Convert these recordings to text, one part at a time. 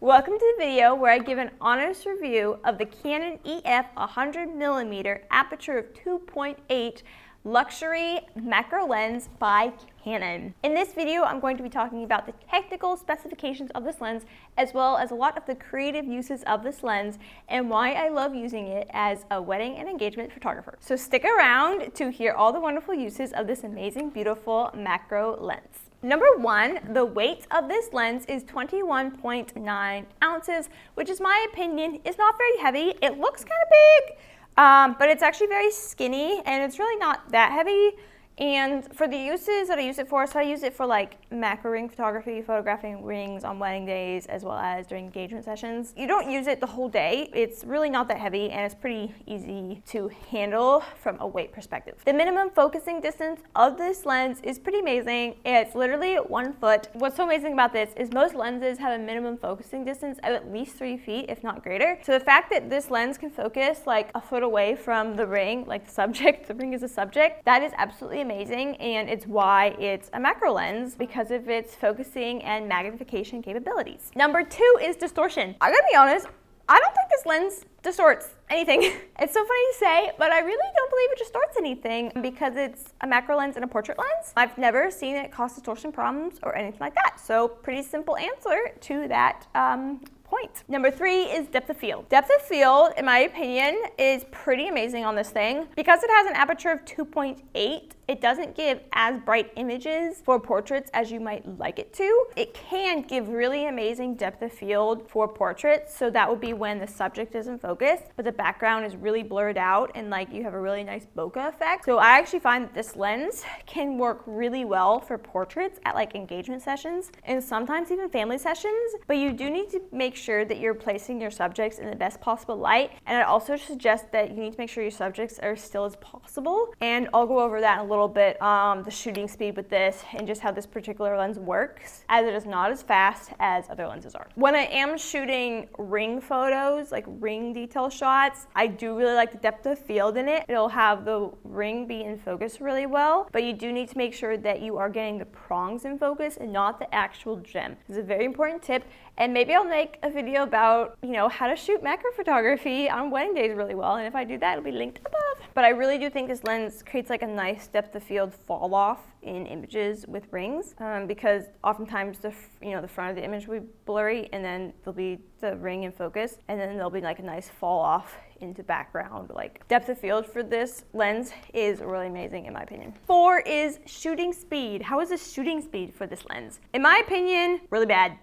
Welcome to the video where I give an honest review of the Canon EF 100mm aperture of 2.8 luxury macro lens by Canon. In this video, I'm going to be talking about the technical specifications of this lens, as well as a lot of the creative uses of this lens and why I love using it as a wedding and engagement photographer. So stick around to hear all the wonderful uses of this amazing, beautiful macro lens. Number one, the weight of this lens is 21.9 ounces, which is my opinion is not very heavy. It looks kind of big, but it's actually very skinny and it's really not that heavy. And for the uses that I use it for, so I use it for like macro ring photography, photographing rings on wedding days, as well as during engagement sessions. You don't use it the whole day. It's really not that heavy and it's pretty easy to handle from a weight perspective. The minimum focusing distance of this lens is pretty amazing. It's literally 1 foot. What's so amazing about this is most lenses have a minimum focusing distance of at least 3 feet, if not greater. So the fact that this lens can focus like a foot away from the ring, like the subject, the ring is a subject, that is absolutely amazing, and it's why it's a macro lens, because of its focusing and magnification capabilities. Number two is distortion. I gotta be honest, I don't think this lens distorts anything. It's so funny to say, but I really don't believe it distorts anything because it's a macro lens and a portrait lens. I've never seen it cause distortion problems or anything like that. So pretty simple answer to that point. Number three is depth of field. Depth of field, in my opinion, is pretty amazing on this thing. Because it has an aperture of 2.8, it doesn't give as bright images for portraits as you might like it to. It can give really amazing depth of field for portraits, so that would be when the subject is in focus, but the background is really blurred out and like you have a really nice bokeh effect. So I actually find that this lens can work really well for portraits at like engagement sessions and sometimes even family sessions, but you do need to make sure that you're placing your subjects in the best possible light, and I also suggest that you need to make sure your subjects are as still as possible, and I'll go over that in a little bit, the shooting speed with this and just how this particular lens works, as it is not as fast as other lenses are. When I am shooting ring photos, like ring detail shots, I do really like the depth of field in it. It'll have the ring be in focus really well, but you do need to make sure that you are getting the prongs in focus and not the actual gem. This is a very important tip, and maybe I'll make a video about, you know, how to shoot macro photography on wedding days really well, and if I do that, it'll be linked above. But I really do think this lens creates like a nice depth of field fall off in images with rings, because oftentimes the front of the image will be blurry, and then there'll be the ring in focus, and then there'll be like a nice fall off into background. Like depth of field for this lens is really amazing in my opinion. Four is shooting speed. How is the shooting speed for this lens? In my opinion, really bad.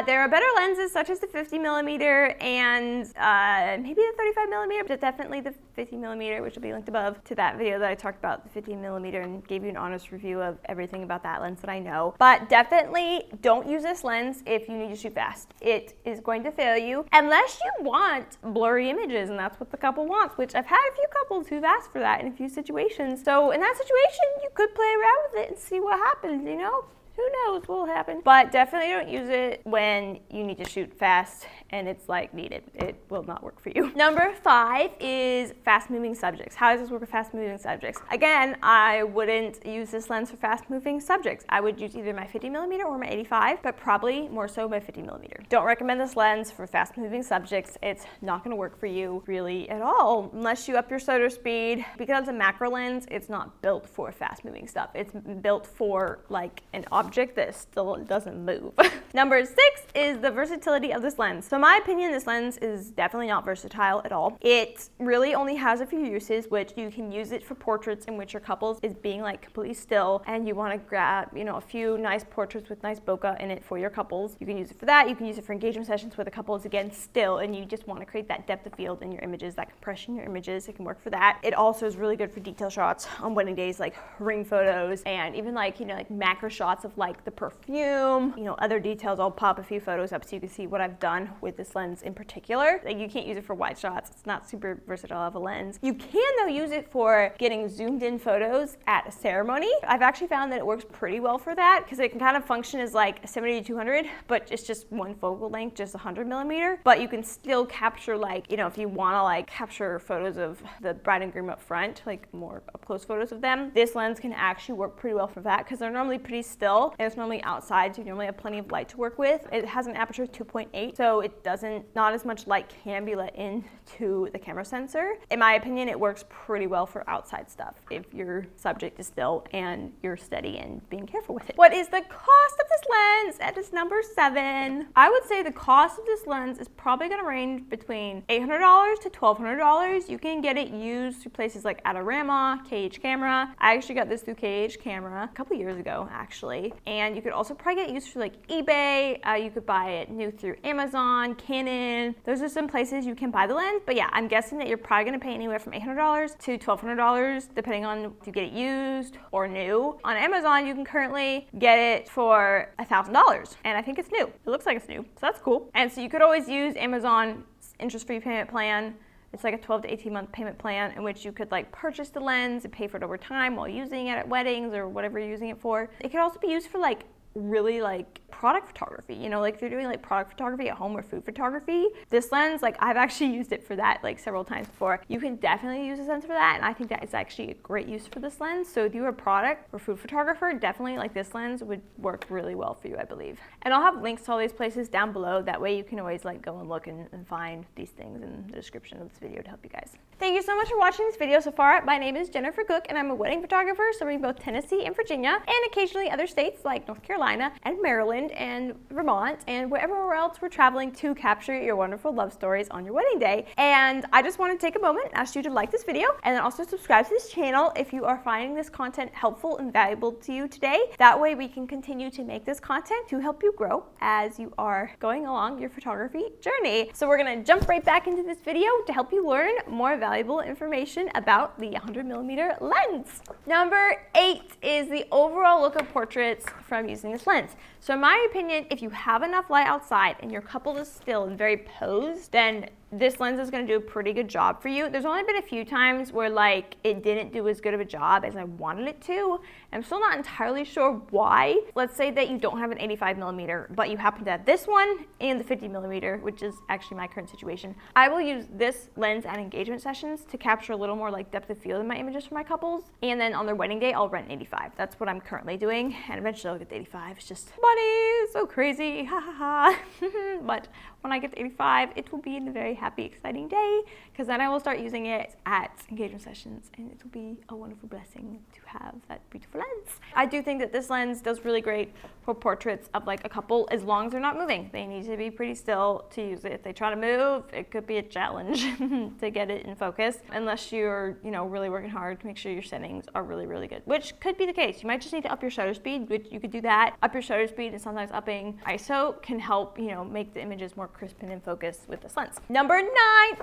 There are better lenses such as the 50mm and maybe the 35mm, but definitely the 50mm, which will be linked above to that video that I talked about the 50mm and gave you an honest review of everything about that lens that I know. But definitely don't use this lens if you need to shoot fast. It is going to fail you unless you want blurry images, and that's what the couple wants, which I've had a few couples who've asked for that in a few situations. So in that situation, you could play around with it and see what happens, you know? Who knows what will happen? But definitely don't use it when you need to shoot fast and it's like needed. It will not work for you. Number five is fast moving subjects. How does this work with fast moving subjects? Again, I wouldn't use this lens for fast moving subjects. I would use either my 50mm or my 85, but probably more so my 50mm. Don't recommend this lens for fast moving subjects. It's not gonna work for you really at all unless you up your shutter speed. Because it's a macro lens, it's not built for fast moving stuff. It's built for like an object that still doesn't move. Number six is the versatility of this lens. So in my opinion, this lens is definitely not versatile at all. It really only has a few uses, which you can use it for portraits in which your couples is being like completely still and you want to grab, you know, a few nice portraits with nice bokeh in it for your couples. You can use it for that. You can use it for engagement sessions where the couple is again still and you just want to create that depth of field in your images, that compression in your images. It can work for that. It also is really good for detail shots on wedding days, like ring photos, and even like, you know, like macro shots of like the perfume, you know, other details. I'll pop a few photos up so you can see what I've done with this lens in particular. Like you can't use it for wide shots. It's not super versatile of a lens. You can though use it for getting zoomed in photos at a ceremony. I've actually found that it works pretty well for that because it can kind of function as like a 70-200, but it's just one focal length, just 100mm. But you can still capture like, you know, if you want to like capture photos of the bride and groom up front, like more up close photos of them, this lens can actually work pretty well for that because they're normally pretty still. still, and it's normally outside, so you normally have plenty of light to work with. It has an aperture of 2.8, so it doesn't, not as much light can be let into the camera sensor. In my opinion, it works pretty well for outside stuff if your subject is still and you're steady and being careful with it. What is the cost of this lens? That is number 7. I would say the cost of this lens is probably going to range between $800 to $1,200. You can get it used through places like Adorama, KH Camera. I actually got this through KH Camera a couple years ago, actually. And you could also probably get it used through like eBay. You could buy it new through Amazon, Canon. Those are some places you can buy the lens. But yeah, I'm guessing that you're probably going to pay anywhere from $800 to $1,200, depending on if you get it used or new. On Amazon, you can currently get it for $1,000, and I think it's new. It looks like it's new, so that's cool. And so you could always use Amazon's interest-free payment plan. It's like a 12 to 18 month payment plan in which you could like purchase the lens and pay for it over time while using it at weddings or whatever you're using it for. It could also be used for like really like product photography, you know, like if you're doing like product photography at home or food photography, this lens, like I've actually used it for that like several times before. You can definitely use this lens for that, and I think that is actually a great use for this lens. So if you're a product or food photographer, definitely like this lens would work really well for you, I believe. And I'll have links to all these places down below. That way you can always like go and look and find these things in the description of this video to help you guys. Thank you so much for watching this video so far. My name is Jennifer Cook, and I'm a wedding photographer serving both Tennessee and Virginia, and occasionally other states like North Carolina and Maryland and Vermont and wherever else we're traveling to capture your wonderful love stories on your wedding day. And I just want to take a moment and ask you to like this video and then also subscribe to this channel if you are finding this content helpful and valuable to you today. That way we can continue to make this content to help you grow as you are going along your photography journey. So we're going to jump right back into this video to help you learn more valuable information about the 100mm lens. Number 8 is the overall look of portraits from using this lens. So in my opinion, if you have enough light outside and your couple is still and very posed, then this lens is going to do a pretty good job for you. There's only been a few times where like it didn't do as good of a job as I wanted it to. I'm still not entirely sure why. Let's say that you don't have an 85mm, but you happen to have this one and the 50mm, which is actually my current situation. I will use this lens at engagement sessions to capture a little more like depth of field in my images for my couples. And then on their wedding day, I'll rent an 85. That's what I'm currently doing. And eventually I'll get the 85. It's just money, it's so crazy, ha ha ha. But when I get to 85, it will be a very happy, exciting day, because then I will start using it at engagement sessions, and it will be a wonderful blessing to have that beautiful lens. I do think that this lens does really great for portraits of like a couple, as long as they're not moving. They need to be pretty still to use it. If they try to move, it could be a challenge to get it in focus, unless you're, you know, really working hard to make sure your settings are really, really good, which could be the case. You might just need to up your shutter speed, which you could do that. Up your shutter speed, and sometimes upping ISO can help, you know, make the images more crisp and in focus with this lens. Number 9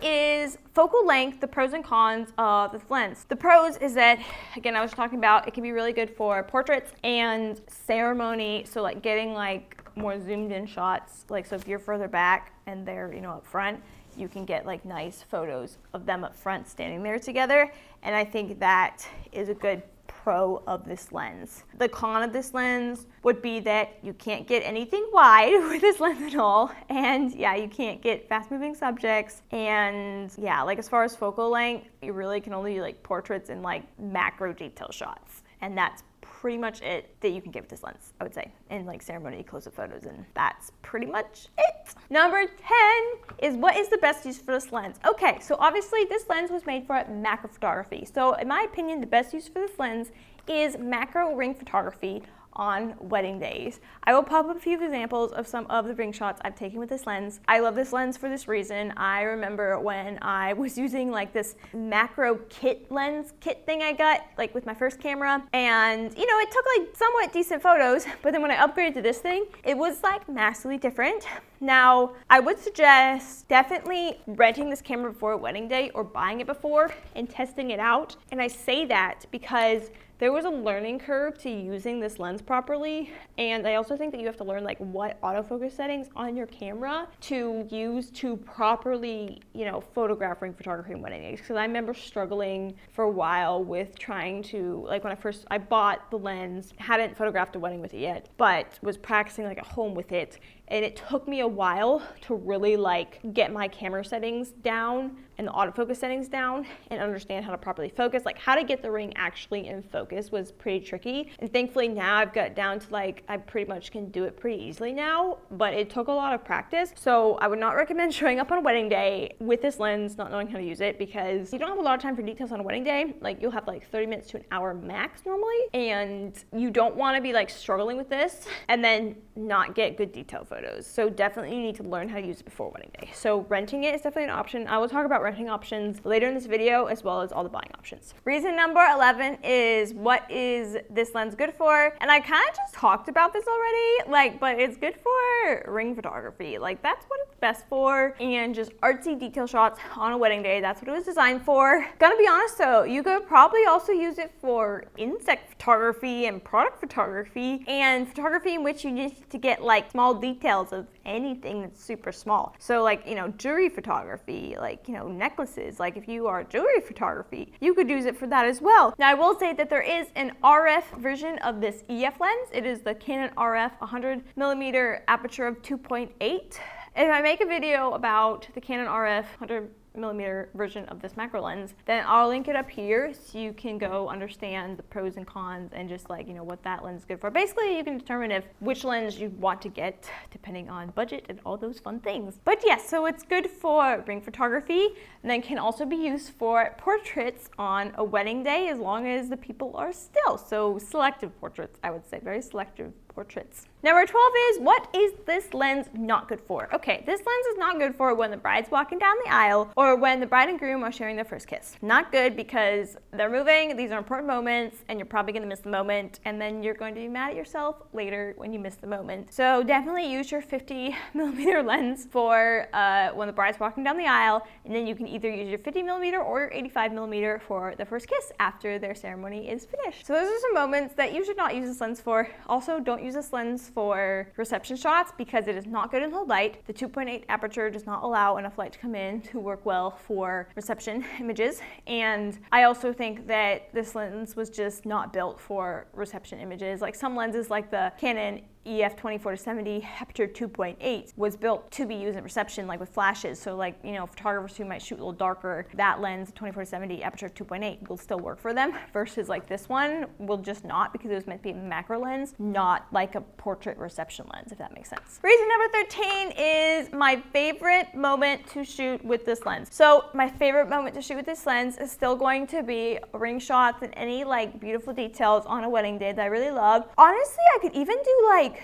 is focal length, the pros and cons of this lens. The pros is that, again, I was talking about, it can be really good for portraits and ceremony. So like getting like more zoomed in shots, like so if you're further back and they're, you know, up front, you can get like nice photos of them up front standing there together. And I think that is a good pro of this lens. The con of this lens would be that you can't get anything wide with this lens at all, and yeah, you can't get fast moving subjects, and yeah, like as far as focal length, you really can only do like portraits and like macro detail shots, and that's pretty much it that you can get with this lens, I would say, in like ceremony close-up photos, and that's pretty much it. Number 10 is what is the best use for this lens? Okay, so obviously this lens was made for macro photography. So in my opinion, the best use for this lens is macro ring photography on wedding days. I will pop up a few examples of some of the ring shots I've taken with this lens. I love this lens for this reason. I remember when I was using like this macro kit lens kit thing I got like with my first camera, and you know, it took like somewhat decent photos, but then when I upgraded to this thing, it was like massively different. Now, I would suggest definitely renting this camera before a wedding day or buying it before and testing it out. And I say that because there was a learning curve to using this lens properly, and I also think that you have to learn like what autofocus settings on your camera to use to properly, you know, photograph ring photography and wedding days. Because I remember struggling for a while with trying to, like when I bought the lens, hadn't photographed a wedding with it yet, but was practicing like at home with it. And it took me a while to really like get my camera settings down and the autofocus settings down and understand how to properly focus. Like how to get the ring actually in focus was pretty tricky. And thankfully now I've got down to like, I pretty much can do it pretty easily now, but it took a lot of practice. So I would not recommend showing up on a wedding day with this lens, not knowing how to use it, because you don't have a lot of time for details on a wedding day. Like you'll have like 30 minutes to an hour max normally. And you don't want to be like struggling with this and then not get good detail photos. So definitely you need to learn how to use it before wedding day. So renting it is definitely an option. I will talk about renting options later in this video, as well as all the buying options. Reason number 11 is, what is this lens good for? And I kind of just talked about this already, but it's good for ring photography. Like that's what it's best for, and just artsy detail shots on a wedding day. That's what it was designed for. Gonna be honest though, you could probably also use it for insect photography and product photography, and photography in which you need to get like small details of anything that's super small. So like, jewelry photography, like, necklaces. Like if you are jewelry photography, you could use it for that as well. Now I will say that there is an RF version of this EF lens. It is the Canon RF 100mm aperture of 2.8. If I make a video about the Canon RF 100mm version of this macro lens, then I'll link it up here so you can go understand the pros and cons and just like, what that lens is good for. Basically, you can determine which lens you want to get depending on budget and all those fun things. But yes, so it's good for ring photography, and then can also be used for portraits on a wedding day as long as the people are still. So selective portraits, I would say, very selective portraits. Number 12 is, what is this lens not good for? Okay, this lens is not good for when the bride's walking down the aisle or when the bride and groom are sharing their first kiss. Not good because they're moving, these are important moments, and you're probably gonna miss the moment, and then you're going to be mad at yourself later when you miss the moment. So definitely use your 50mm lens for when the bride's walking down the aisle, and then you can either use your 50mm or your 85mm for the first kiss after their ceremony is finished. So those are some moments that you should not use this lens for. Also, don't use this lens for reception shots because it is not good in low light. The 2.8 aperture does not allow enough light to come in to work well for reception images. And I also think that this lens was just not built for reception images. Like some lenses, like the Canon EF 24-70 aperture 2.8 was built to be used in reception, like with flashes. So like, photographers who might shoot a little darker, that lens 24-70 aperture 2.8 will still work for them, versus like this one will just not, because it was meant to be a macro lens, not like a portrait reception lens, if that makes sense. Reason number 13 is my favorite moment to shoot with this lens. So my favorite moment to shoot with this lens is still going to be ring shots and any like beautiful details on a wedding day that I really love. Honestly, I could even do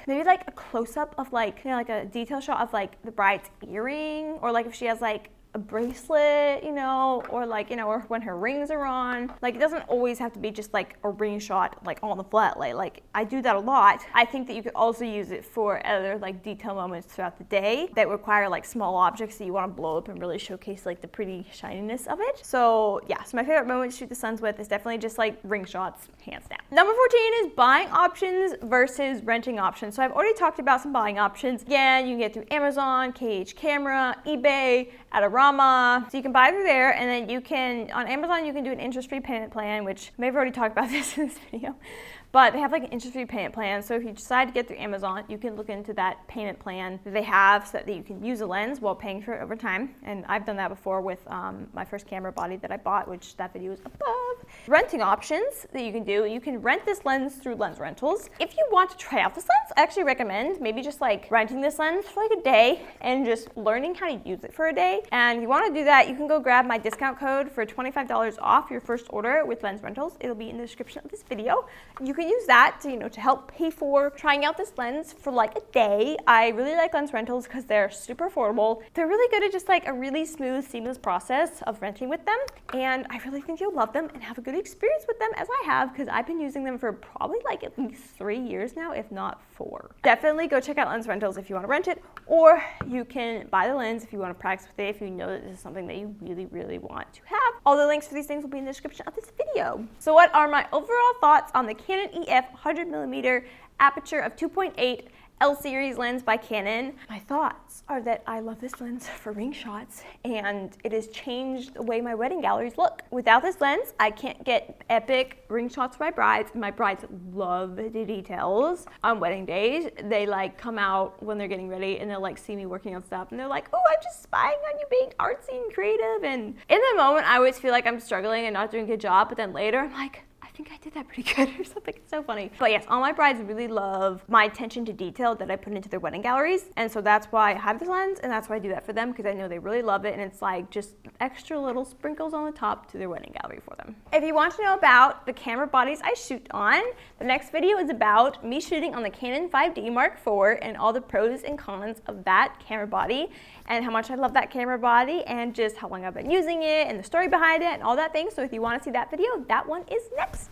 maybe like a close-up of like, like a detail shot of like the bride's earring, or like if she has like a bracelet, or like, or when her rings are on. Like, it doesn't always have to be just like a ring shot, like on the flat lay. Like, I do that a lot. I think that you could also use it for other like detail moments throughout the day that require like small objects that you want to blow up and really showcase like the pretty shininess of it. So yeah, so my favorite moment to shoot the suns with is definitely just like ring shots, hands down. Number 14 is buying options versus renting options. So I've already talked about some buying options. Again, you can get through Amazon, KH Camera, eBay, Adorama. So you can buy through there, and then you can, on Amazon, you can do an interest-free payment plan, which I may have already talked about this in this video. But they have like an interest-free payment plan. So if you decide to get through Amazon, you can look into that payment plan that they have so that you can use a lens while paying for it over time. And I've done that before with my first camera body that I bought, which that video is above. Renting options that you can rent this lens through lens rentals. If you want to try out this lens, I actually recommend maybe just like renting this lens for like a day and just learning how to use it for a day. And if you want to do that, you can go grab my discount code for $25 off your first order with lens rentals. It'll be in the description of this video. You can use that to, to help pay for trying out this lens for like a day. I really like lens rentals because they're super affordable. They're really good at just like a really smooth, seamless process of renting with them. And I really think you'll love them and have a good experience with them, as I have, because I've been using them for probably like at least 3 years now, if not 4. Definitely go check out lens rentals if you want to rent it, or you can buy the lens if you want to practice with it, if you know that this is something that you really, really want to have. All the links for these things will be in the description of this video. So what are my overall thoughts on the Canon EF 100mm aperture of 2.8 L series lens by Canon. My thoughts are that I love this lens for ring shots, and it has changed the way my wedding galleries look. Without this lens, I can't get epic ring shots for my brides. My brides love the details. On wedding days, they like come out when they're getting ready and they'll like see me working on stuff and they're like, oh, I'm just spying on you being artsy and creative. And in the moment, I always feel like I'm struggling and not doing a good job, but then later I'm like, I think I did that pretty good or something. It's so funny. But yes, all my brides really love my attention to detail that I put into their wedding galleries. And so that's why I have this lens, and that's why I do that for them, because I know they really love it, and it's like just extra little sprinkles on the top to their wedding gallery for them. If you want to know about the camera bodies I shoot on, the next video is about me shooting on the Canon 5D Mark IV and all the pros and cons of that camera body, and how much I love that camera body, and just how long I've been using it, and the story behind it, and all that thing. So if you want to see that video, that one is next.